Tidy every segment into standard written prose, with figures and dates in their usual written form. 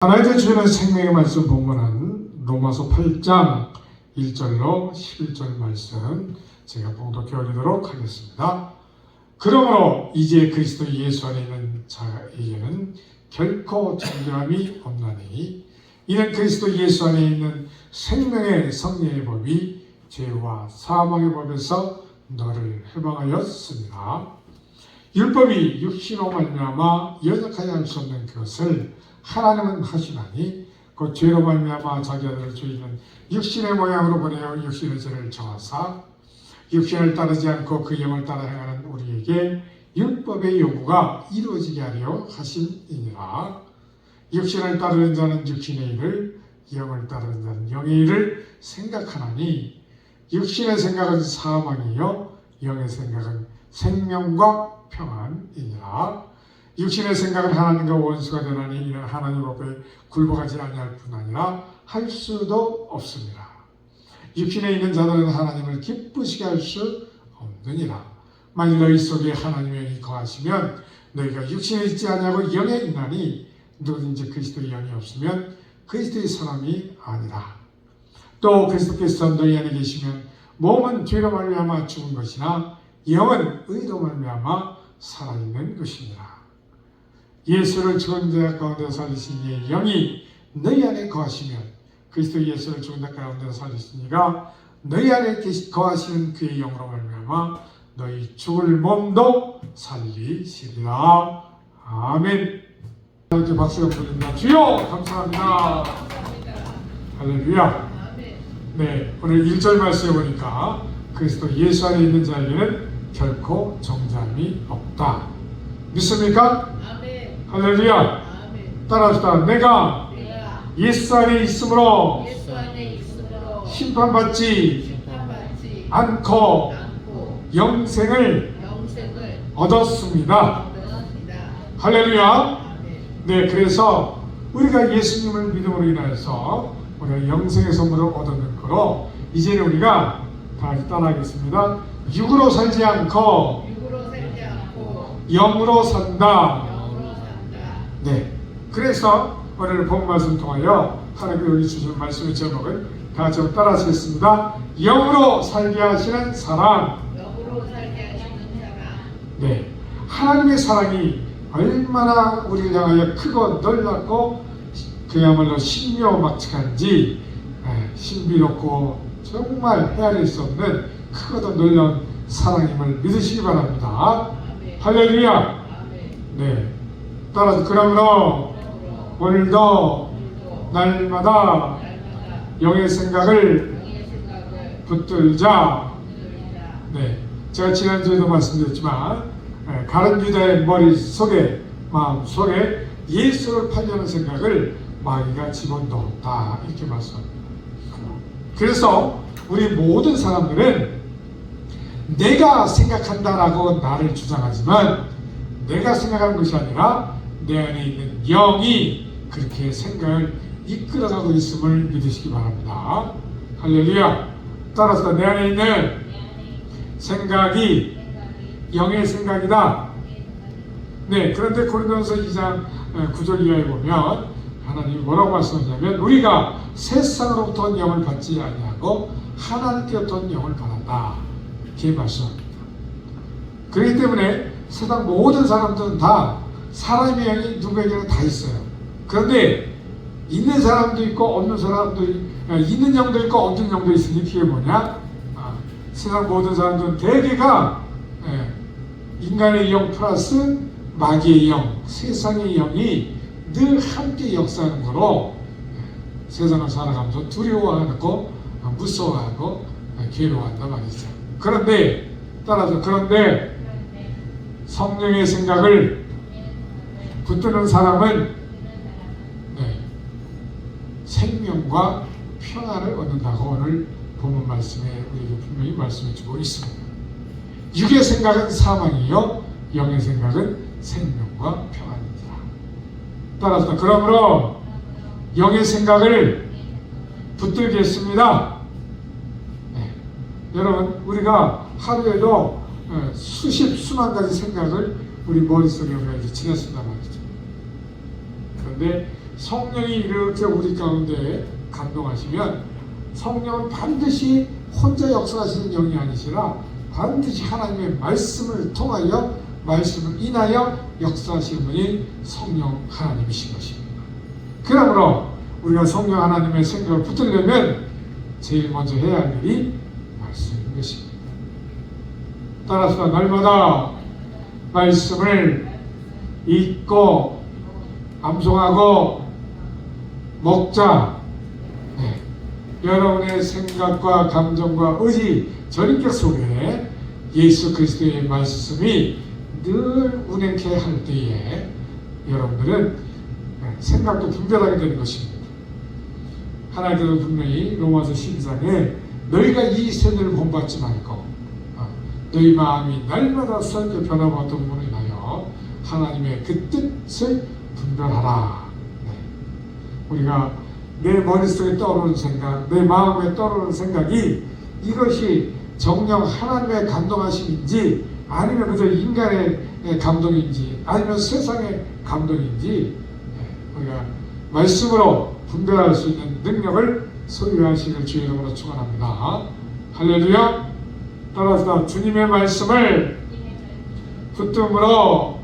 하나님의 주시는 생명의 말씀 본문은 로마서 8장 1절로 11절 말씀 제가 봉독해 올리도록 하겠습니다. 그러므로 이제 그리스도 예수 안에 있는 자에게는 결코 정죄함이 없나니 이는 그리스도 예수 안에 있는 생명의 성령의 법이 죄와 사망의 법에서 너를 해방하였습니다. 율법이 육신으로 말미암아 연약하게 할 수 없는 그것을 하나님은 하시나니 그 죄로 말미암아 자기 아들을 주이는 육신의 모양으로 보내어 육신의 죄를 정하사 육신을 따르지 않고 그 영을 따라 행하는 우리에게 율법의 요구가 이루어지게 하려 하심이니라. 육신을 따르는 자는 육신의 일을, 영을 따르는 자는 영의 일을 생각하나니 육신의 생각은 사망이요 영의 생각은 생명과 평안이니라. 육신의 생각은 하나님과 원수가 되나니 이는 하나님 앞에 굴복하지 아니할 뿐 아니라 할 수도 없습니다. 육신에 있는 자들은 하나님을 기쁘시게 할 수 없느니라. 만일 너희 속에 하나님의 영이 거하시면 너희가 육신에 있지 아니하고 영에 있나니 누구든지 그리스도의 영이 없으면 그리스도의 사람이 아니라. 또 그리스도께서 너희 안에 계시면 몸은 죄로 말미암아 죽은 것이나 영은 의로 말미암아 살아있는 것입니다. 예수를 죽은 자 가운데 살리신 이의 영이 너희 안에 거하시면 그리스도 예수를 죽은 자 가운데 살리신 이가 너희 안에 거하시는 그의 영으로 말미암아 너희 죽을 몸도 살리시리라. 아멘. 이렇게 박수가 부릅니다. 주여 감사합니다. 할렐루야. 네, 오늘 1절 말씀에 보니까 그리스도 예수 안에 있는 자에게는 결코 정죄함이 없다. 믿습니까? 할렐루야. 아멘. 따라합시다. 내가 예수 안에 있으므로 심판받지 않고 영생을 얻었습니다. 할렐루야. 네, 그래서 우리가 예수님을 믿음으로 인하여서 우리가 영생의 선물을 얻었는 거로 이제는 우리가 다 따라하겠습니다. 육으로 살지 않고 영으로 산다. 네, 그래서 오늘 본 말씀 통하여 하나님이 주신 말씀의 제목을 다 같이 따라하시겠습니다. 영으로 살게 하시는 사랑. 네, 하나님의 사랑이 얼마나 우리를 향하여 크고 놀랍고 그야말로 신묘막측한지 신비롭고 정말 헤아릴 수 없는 크고도 놀라운 사랑임을 믿으시기 바랍니다. 할렐루야. 네. 따라서 그러므로 오늘도 날마다 영의 생각을 붙들자. 네, 제가 지난주에도 말씀드렸지만 가룟 유다의 머릿속에 마음속에 예수를 팔려는 생각을 마귀가 집어넣었다 이렇게 말씀합니다. 그래서 우리 모든 사람들은 내가 생각한다라고 나를 주장하지만 내가 생각하는 것이 아니라 내 안에 있는 영이 그렇게 생각을 이끌어가고 있음을 믿으시기 바랍니다. 할렐루야. 따라서 내 안에 있는 생각이 영의 생각이다. 네, 그런데 고린도전서 2장 9절 이하에 보면 하나님이 뭐라고 말씀하냐면 우리가 세상으로부터 온 영을 받지 아니하고 하나님께로부터 온 영을 받았다 이렇게 말씀합니다. 그렇기 때문에 세상 모든 사람들은 다 사람의 영이 누구에게나 다 있어요. 그런데 있는 사람도 있고 없는 사람도 있는 영도 있고 없는 영도 있으니 그게 뭐냐? 세상 모든 사람들은 대개가 인간의 영 플러스 마귀의 영, 세상의 영이 늘 함께 역사하는 거로 세상을 살아가면서 두려워하고 무서워하고 괴로워한단 말이죠. 그런데 따라서 성령의 생각을 붙드는 사람은 생명과 평안을 얻는다고 오늘 본문 말씀에 우리에게 분명히 말씀해 주고 있습니다. 육의 생각은 사망이요 영의 생각은 생명과 평안입니다. 따라서 그러므로 영의 생각을 붙들겠습니다. 네. 여러분 우리가 하루에도 수만 가지 생각을 우리 머릿속에 우리가 이제 지냈습니다 말이죠. 그런데 성령이 이렇게 우리 가운데 감동하시면 성령은 반드시 혼자 역사하시는 영이 아니시라 반드시 하나님의 말씀을 통하여 말씀을 인하여 역사하시는 분이 성령 하나님이신 것입니다. 그러므로 우리가 성령 하나님의 생각을 붙들려면 제일 먼저 해야 할 일이 말씀인 것입니다. 따라서 날마다 말씀을 읽고 암송하고 먹자. 네. 여러분의 생각과 감정과 의지, 전인격 속에 예수 그리스도의 말씀이 늘 운행케 할 때에 여러분들은 생각도 분별하게 되는 것입니다. 하나님께서 분명히 로마서 12장에 너희가 이 세대를 본받지 말고 너희 마음이 날마다 새롭게 변화받던 분을 인하여 하나님의 그 뜻을 분별하라. 네. 우리가 내 머릿속에 떠오르는 생각, 내 마음에 떠오르는 생각이 이것이 정녕 하나님의 감동하심인지 아니면 그저 인간의 감동인지 아니면 세상의 감동인지 우리가 말씀으로 분별할 수 있는 능력을 소유하시길 주의 이름으로 축원합니다. 할렐루야. 따라서 주님의 말씀을 붙듦으로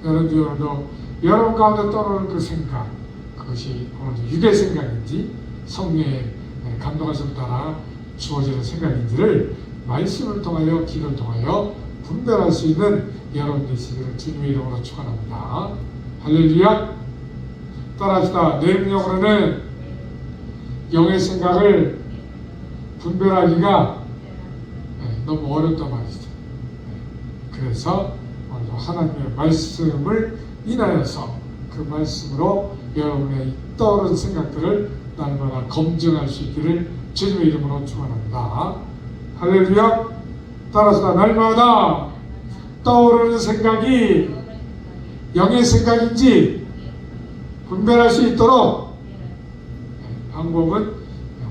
여러분들도 여러분 가운데 떠오르는 그 생각, 그것이 육의 생각인지 성령의 감동하심을 따라 주어지는 생각인지를 말씀을 통하여 기도를 통하여 분별할 수 있는 여러분 되시기를 주님의 이름으로 축원합니다. 할렐루야. 따라합시다. 내 능력으로는 영의 생각을 분별하기가 너무 어렵단 말이죠. 그래서 하나님의 말씀을 인하여서 그 말씀으로 여러분의 떠오르는 생각들을 날마다 검증할 수 있기를 주님의 이름으로 축원합니다. 할렐루야. 따라서 날마다 떠오르는 생각이 영의 생각인지 분별할 수 있도록 방법은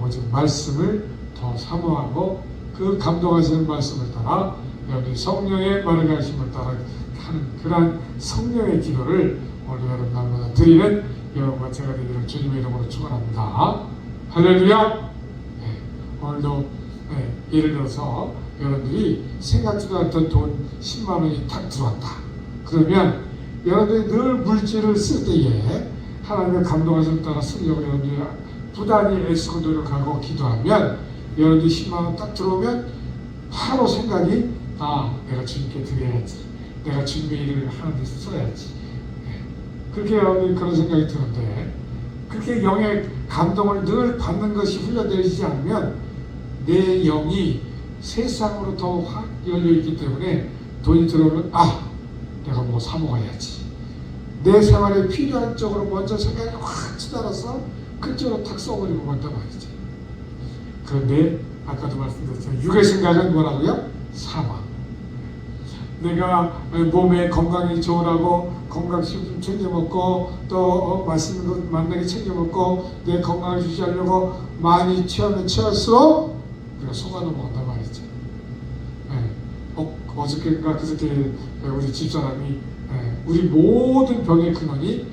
오직 말씀을 더 사모하고 그 감동하시는 말씀을 따라 여러분이 성령의 말을 하심을 따라 하는 그러한 성령의 기도를 오늘 여러분 날마다 드리는 여러분과 제가 되기를 주님의 이름으로 축원합니다. 할렐루야. 오늘도 예를 들어서 여러분들이 생각지도 않던 돈 10만 원이 탁 들어왔다. 그러면 여러분들이 늘 물질을 쓸 때에 하나님의 감동하심을 따라 쓰려고 여러분들이 부단히 애쓰고 노력하고 기도하면 여러분들이 10만 원 딱 들어오면 바로 생각이 내가 주님께 드려야지. 내가 주님의 일을 하는 데 써야지. 그렇게 여러분들이 그런 생각이 드는데 그렇게 영의 감동을 늘 받는 것이 훈련되어지지 않으면 내 영이 세상으로 더 확 열려있기 때문에 돈이 들어오면 내가 뭐 사 먹어야지. 내 생활에 필요한 쪽으로 먼저 생각이 확 치달아서 그쪽으로 탁 써버리고 간단 말이지. 그런데 아까도 말씀드렸지만 육의 생각은 뭐라고요? 사망. 내가 몸에 건강이 좋으라고 건강식품 챙겨 먹고 또 맛있는 것 만나게 챙겨 먹고 내 건강을 유지하려고 많이 취하면 취할수록 우리가 속아 넘어간단 말이지. 어저께인가 그저께 우리 집사람이 우리 모든 병의 근원이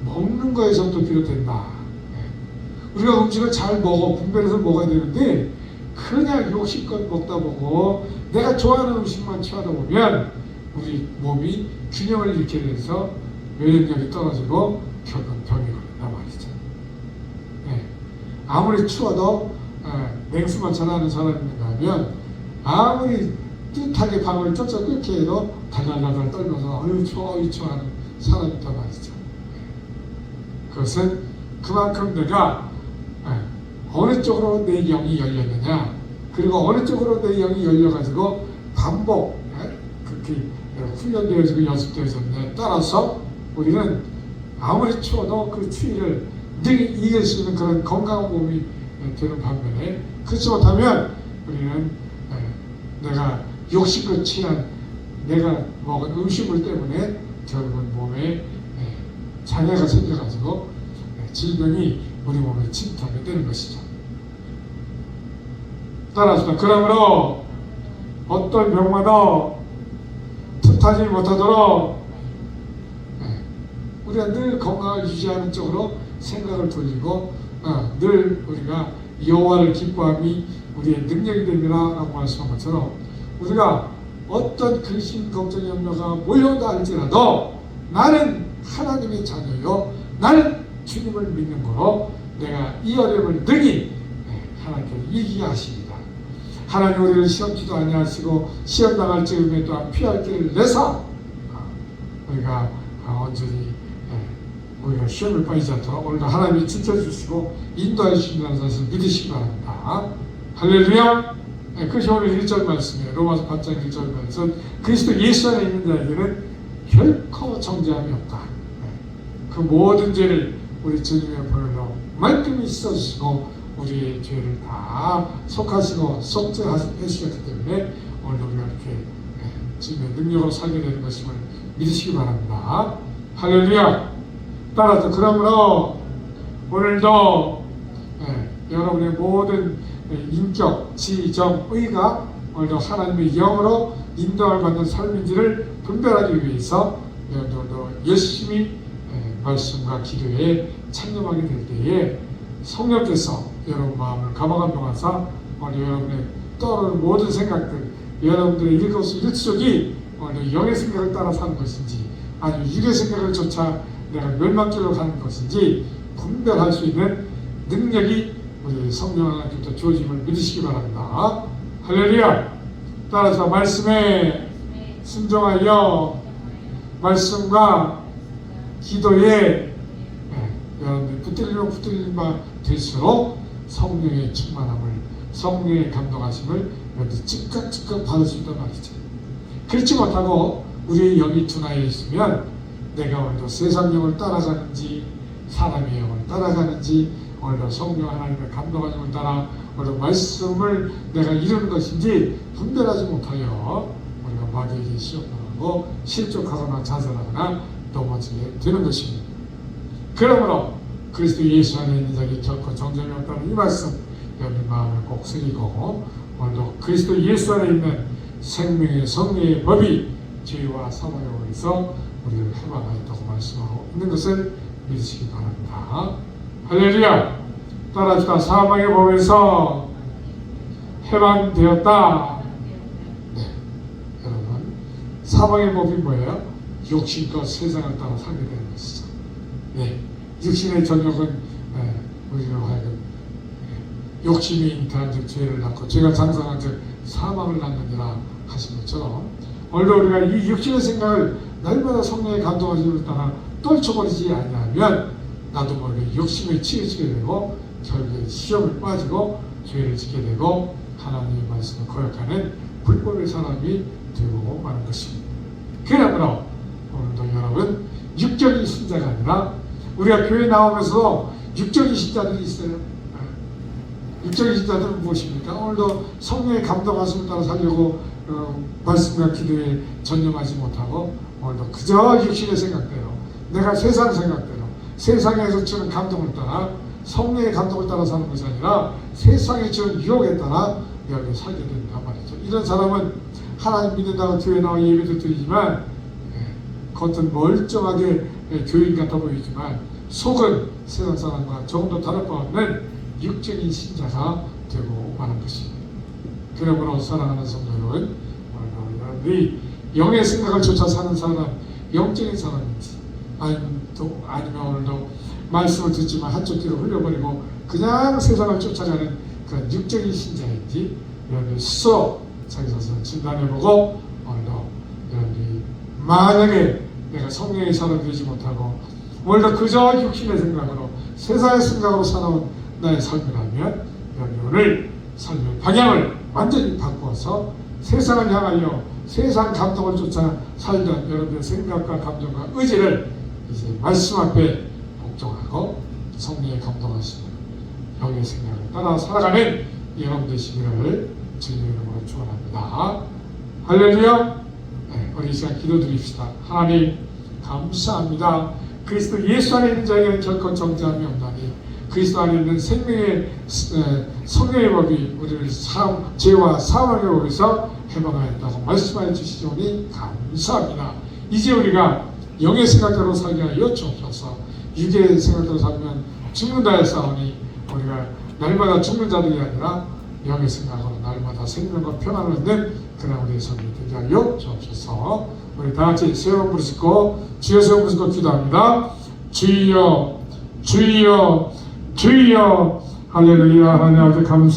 먹는 거에서부터 비롯된다. 우리가 음식을 잘 먹어 분별해서 먹어야 되는데 그냥 욕심껏 먹다 보고 내가 좋아하는 음식만 취하다 보면 우리 몸이 균형을 잃게 돼서 면역력이 떨어지고 결국 병이 걸린단 말이죠. 아무리 추워도 냉수만 잘하는 사람인가 하면 아무리 뜻하게 방을 쫓아 끓게 해도 달달달달 떨면서 어휴 추워 하는 사람이 있단 말이죠. 그것은 그만큼 내가 어느 쪽으로 내 영이 열렸느냐 그리고 어느 쪽으로 내 영이 열려가지고 반복 그렇게 훈련되어지고 연습되어졌느냐에 따라서 우리는 아무리 추워도 그 추위를 늘 이길 수 있는 그런 건강한 몸이 되는 반면에 그렇지 못하면 우리는 내가 욕심껏 취한 내가 먹은 음식물 때문에 결국은 몸에 장애가 생겨가지고 질병이 우리 몸에 침투하게 되는 것이죠. 따라서 그러므로 어떤 병마다 틈타지 못하도록 우리가 늘 건강을 유지하는 쪽으로 생각을 돌리고 늘 우리가 여호와를 기뻐함이 우리의 능력이 됩니다라고 말씀한 것처럼 우리가 어떤 근심, 걱정, 염려가 몰려온다 할지라도 나는 하나님의 자녀요, 나는 주님을 믿는 거로 내가 이 어려움을 능히 하나님께서 이기게 하십니다. 하나님 우리를 시험치도 아니하시고 시험 당할 즈음에 또한 피할 길을 내사 우리가 온전히 우리가 시험을 빠지지 않도록 오늘도 하나님이 지켜주시고 인도해 주신다는 사실을 믿으시기 바랍니다. 할렐루야. 그것이 오늘 1절 말씀이에요. 로마서 8장 1절 말씀. 그리스도 예수 안에 있는 자에게는 결코 정죄함이 없다. 그 모든 죄를 우리 주님의 보혈로 말끔히 씻어주시고 우리의 죄를 다 속하시고 속죄하시기 때문에 오늘 우리가 이렇게 주님의 능력으로 살게 되는 것임을 믿으시기 바랍니다. 할렐루야. 따라서 그러므로 오늘도 여러분의 모든 인격, 지, 정, 의가 오늘도 하나님의 영으로 인도를 받는 삶인지를 분별하기 위해서 여러분도 열심히 말씀과 기도에 참여하게 될 때에 성령께서 여러분 마음을 감화감동하사 오늘 여러분의 떠오르는 모든 생각들, 여러분들의 일거수일투족이 오늘 영의 생각을 따라 사는 것인지 아니면 육의 생각을 쫓아 내가 멸망길로 가는 것인지 분별할 수 있는 능력이 우리 성령 하나님께서 주어짐을 믿으시기 바랍니다. 할렐루야. 따라서 말씀에 순종하여 말씀과 기도에 여러분들 붙들리면 바 될수록 성령의 충만함을, 성령의 감동하심을 여러분들 즉각 받을 수 있단 말이죠. 그렇지 못하고 우리의 영이 둔하여 있으면 내가 오늘도 세상 영을 따라가는지 사람의 영을 따라가는지 오늘도 성령 하나님의 감동하심을 따라 오늘 말씀을 내가 이루는 것인지 분별하지 못하여 우리가 마귀에게 시험당하고 실족하거나 자살하거나 넘어지게 되는 것입니다. 그러므로 그리스도 예수 안에 있는 자에게 결코 정죄함이 없다는 이 말씀 여러분 마음에 꼭 새기고 오늘도 그리스도 예수 안에 있는 생명의 성령의 법이 죄와 사망의 법에서 우리를 해방하였다고 말씀하고 있는 것을 믿으시기 바랍니다. 할렐루야. 따라합시다. 사망의 법에서 해방되었다. 네, 여러분 사망의 법이 뭐예요? 욕심과 세상을 따라 살게 되는 것이죠. 네, 육신의 전역은 우리로 하여금 욕심이 잉태한 즉 죄를 낳고 죄가 장성한 즉 사망을 낳느니라 하신 것처럼 오늘도 우리가 이 육신의 생각을 날마다 성령의 감동하심을 따라 떨쳐버리지 아니하면 나도 모르게 욕심에 치우치게 되고 결국에 시험을 빠지고 죄를 짓게 되고 하나님의 말씀을 거역하는 불법의 사람이 되고 마는 것입니다. 그러므로 오늘도 여러분 육적인 신자가 아니라 우리가 교회 나오면서 육적인 신자들이 있어요. 육적인 신자들은 무엇입니까? 오늘도 성령의 감동하심을 따라 살려고 말씀과 기도에 전념하지 못하고 오늘도 그저 육신의 생각대로 내가 세상 생각대로 세상에서 주는 감동을 따라 성령의 감동을 따라 사는 것이 아니라 세상에 주는 유혹에 따라 여기 살게 된단 말이죠. 이런 사람은 하나님 믿는다고 교회 나와 예배도 드리지만 겉은 멀쩡하게 교인 같아 보이지만 속은 세상 사람과 조금도 다를 바 없는 육적인 신자가 되고 마는 것입니다. 그러므로 사랑하는 성도 여러분, 여러분들이 영의 생각을 쫓아 사는 사람, 영적인 사람인지 아니면 오늘도 말씀을 듣지만 한쪽 귀로 흘려버리고 그냥 세상을 쫓아가는 그런 육적인 신자인지 여러분이 스스로 자기 자신을 진단해보고 오늘도 여러분이 만약에 내가 성령의 사람이 되지 못하고 오늘도 그저 육신의 생각으로 세상의 생각으로 살아온 나의 삶이라면 여러분 오늘 삶의 방향을 완전히 바꾸어서 세상을 향하여 세상 감동을 쫓아 살던 여러분의 생각과 감정과 의지를 이제 말씀 앞에 복종하고 성령의 감동하시는 영의 생각을 따라 살아가는 여러분 되시기를 주님의 이름으로 축원합니다. 할렐루야. 네, 우리 이 시간 기도드립시다. 하나님 감사합니다. 그리스도 예수 안에 있는 자에게는 결코 정죄함이 없나니 그리스도 안에 있는 생명의 성령의 법이 우리를 죄와 사망의 법에서 해방하였다고 말씀하여 주시오니 감사합니다. 이제 우리가 영의 생각대로 살게 하여 주옵소서. 육의 생각대로 살면 죽는다 했사오니 우리가 날마다 죽는 자들이 아니라 영의 생각으로 날마다 생명과 평안을 얻는 그날 우리의 삶이 되게 하여 주옵소서. 우리 다 같이 세워 부르시고 주여 세워 부르시고 기도합니다. 주여 주여 주여 할렐루야. 하나님 아버지 감사